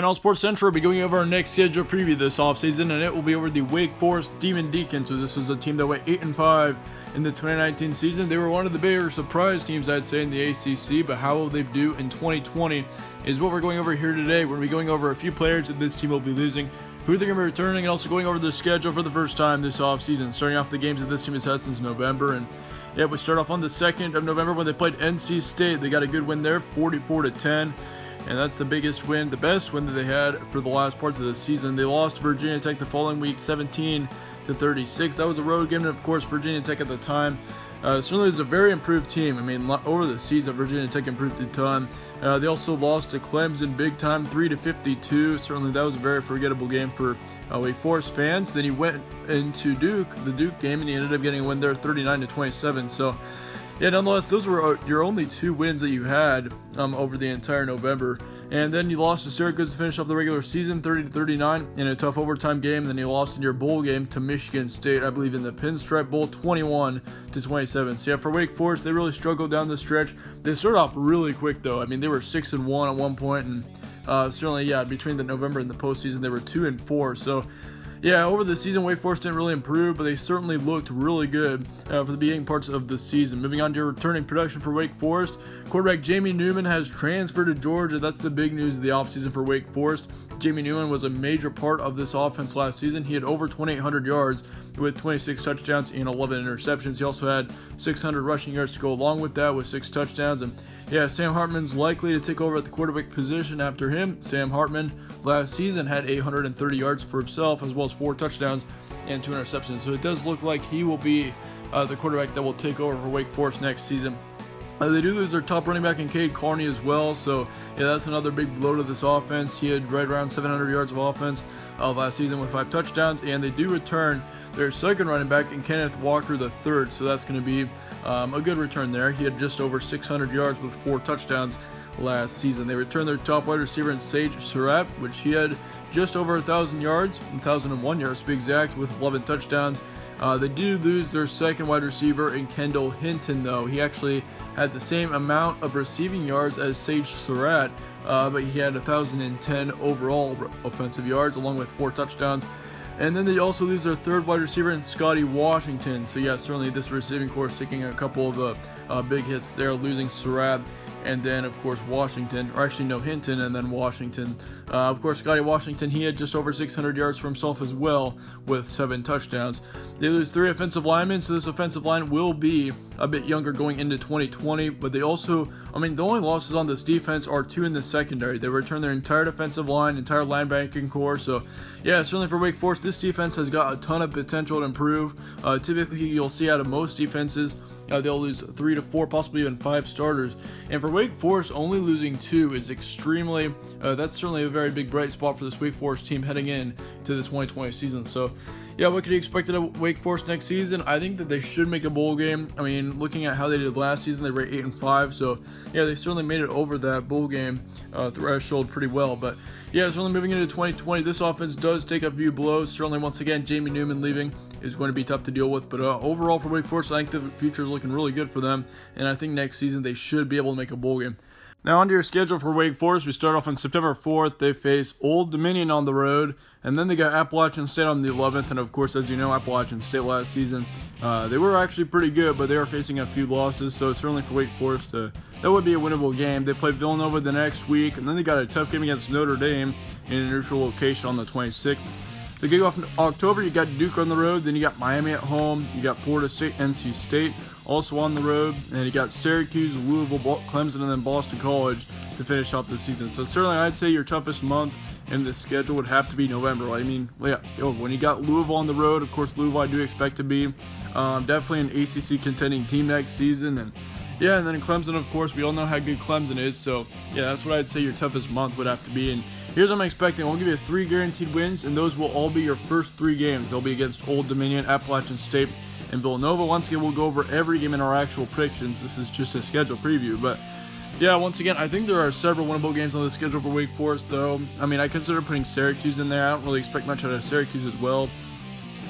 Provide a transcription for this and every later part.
And on Sports Central, we'll be going over our next schedule preview this offseason, and it will be over the Wake Forest Demon Deacons. So this is a team that went 8-5 in the 2019 season. They were one of the bigger surprise teams, I'd say, in the ACC, but how will they do in 2020 is what we're going over here today. We're going to be going over a few players that this team will be losing, who they're going to be returning, and also going over the schedule for the first time this offseason, starting off the games that this team has had since November. And yeah, we start off on the 2nd of November when they played NC State. They got a good win there, 44-10. And that's the biggest win, the best win that they had for the last parts of the season. They lost to Virginia Tech the following week, 17-36. That was a road game, and of course, Virginia Tech at the time certainly was a very improved team. I mean, over the season, Virginia Tech improved a ton. They also lost to Clemson big time, 3-52. Certainly, that was a very forgettable game for Wake Forest fans. Then he went into the Duke game, and he ended up getting a win there, 39-27. So, yeah, nonetheless, those were your only two wins that you had over the entire November. And then you lost to Syracuse to finish off the regular season, 30-39 in a tough overtime game. Then you lost in your bowl game to Michigan State, I believe in the Pinstripe Bowl, 21-27. So yeah, for Wake Forest, they really struggled down the stretch. They started off really quick though. I mean, they were 6-1 at one point, and certainly, yeah, between the November and the postseason, they were 2-4. So yeah, over the season, Wake Forest didn't really improve, but they certainly looked really good for the beginning parts of the season. Moving on to your returning production for Wake Forest, quarterback Jamie Newman has transferred to Georgia. That's the big news of the offseason for Wake Forest. Jamie Newman was a major part of this offense last season. He had over 2,800 yards with 26 touchdowns and 11 interceptions. He also had 600 rushing yards to go along with that with 6 touchdowns. And yeah, Sam Hartman's likely to take over at the quarterback position after him. Sam Hartman last season had 830 yards for himself, as well as 4 touchdowns and 2 interceptions. So it does look like he will be the quarterback that will take over for Wake Forest next season. They do lose their top running back in Cade Carney as well, so yeah, that's another big blow to this offense. He had right around 700 yards of offense last season with 5 touchdowns, and they do return their second running back in Kenneth Walker III, so that's going to be a good return there. He had just over 600 yards with 4 touchdowns last season. They returned their top wide receiver in Sage Surratt, which he had just over 1,000 yards, 1,001 yards to be exact, with 11 touchdowns. They do lose their second wide receiver in Kendall Hinton, though. He actually had the same amount of receiving yards as Sage Surratt, but he had 1,010 overall offensive yards, along with 4 touchdowns. And then they also lose their third wide receiver in Scotty Washington. So yeah, certainly this receiving corps is taking a couple of big hits there, losing Surratt. And then, of course, Washington, or actually no, Hinton, and then Washington. Of course, Scotty Washington, he had just over 600 yards for himself as well with 7 touchdowns. They lose 3 offensive linemen, so this offensive line will be a bit younger going into 2020. But they also, I mean, the only losses on this defense are 2 in the secondary. They return their entire defensive line, entire linebacking core. So, yeah, certainly for Wake Forest, this defense has got a ton of potential to improve. Typically, you'll see out of most defenses, they'll lose 3 to 4, possibly even 5 starters. And for Wake Forest, only losing 2 is extremely, that's certainly a very big bright spot for this Wake Forest team heading in to the 2020 season. So, yeah, what could you expect of Wake Forest next season? I think that they should make a bowl game. I mean, looking at how they did last season, they were 8-5. So, yeah, they certainly made it over that bowl game threshold pretty well. But, yeah, certainly moving into 2020, this offense does take a few blows. Certainly, once again, Jamie Newman leaving is going to be tough to deal with. But overall for Wake Forest, I think the future is looking really good for them. And I think next season they should be able to make a bowl game. Now, onto your schedule for Wake Forest. We start off on September 4th. They face Old Dominion on the road. And then they got Appalachian State on the 11th. And, of course, as you know, Appalachian State last season, they were actually pretty good, but they are facing a few losses. So, certainly for Wake Forest, that would be a winnable game. They play Villanova the next week. And then they got a tough game against Notre Dame in a neutral location on the 26th. The gig off in October, you got Duke on the road, then you got Miami at home, you got Florida State, NC State also on the road, and you got Syracuse, Louisville, Clemson, and then Boston College to finish off the season. So certainly I'd say your toughest month in the schedule would have to be November. I mean, yeah, when you got Louisville on the road, of course Louisville I do expect to be definitely an ACC contending team next season, and yeah, and then Clemson, of course, we all know how good Clemson is, so yeah, that's what I'd say your toughest month would have to be. And here's what I'm expecting. I'll give you 3 guaranteed wins, and those will all be your first 3 games. They'll be against Old Dominion, Appalachian State, and Villanova. Once again, we'll go over every game in our actual predictions. This is just a schedule preview, but yeah, once again, I think there are several winnable games on the schedule for Wake Forest, though. I mean, I consider putting Syracuse in there. I don't really expect much out of Syracuse as well.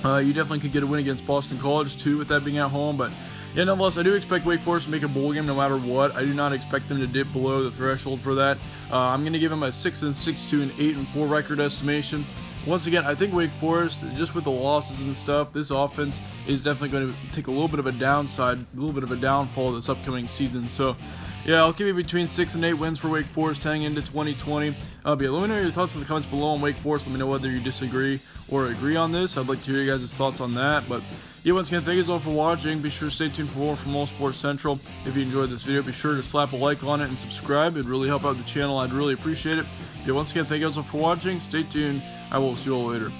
You definitely could get a win against Boston College, too, with that being at home, but Yeah, nonetheless, I do expect Wake Forest to make a bowl game no matter what. I do not expect them to dip below the threshold for that. I'm going to give them a 6-6 to an 8-4 record estimation. Once again, I think Wake Forest, just with the losses and stuff, this offense is definitely going to take a little bit of a downside, a little bit of a downfall this upcoming season. So, yeah, I'll give you between 6 and 8 wins for Wake Forest heading into 2020. But yeah, let me know your thoughts in the comments below on Wake Forest. Let me know whether you disagree or agree on this. I'd like to hear your guys' thoughts on that. But yeah, once again, thank you all for watching. Be sure to stay tuned for more from All Sports Central. If you enjoyed this video, be sure to slap a like on it and subscribe. It'd really help out the channel. I'd really appreciate it. Yeah, once again, thank you guys all for watching. Stay tuned. I will see you all later.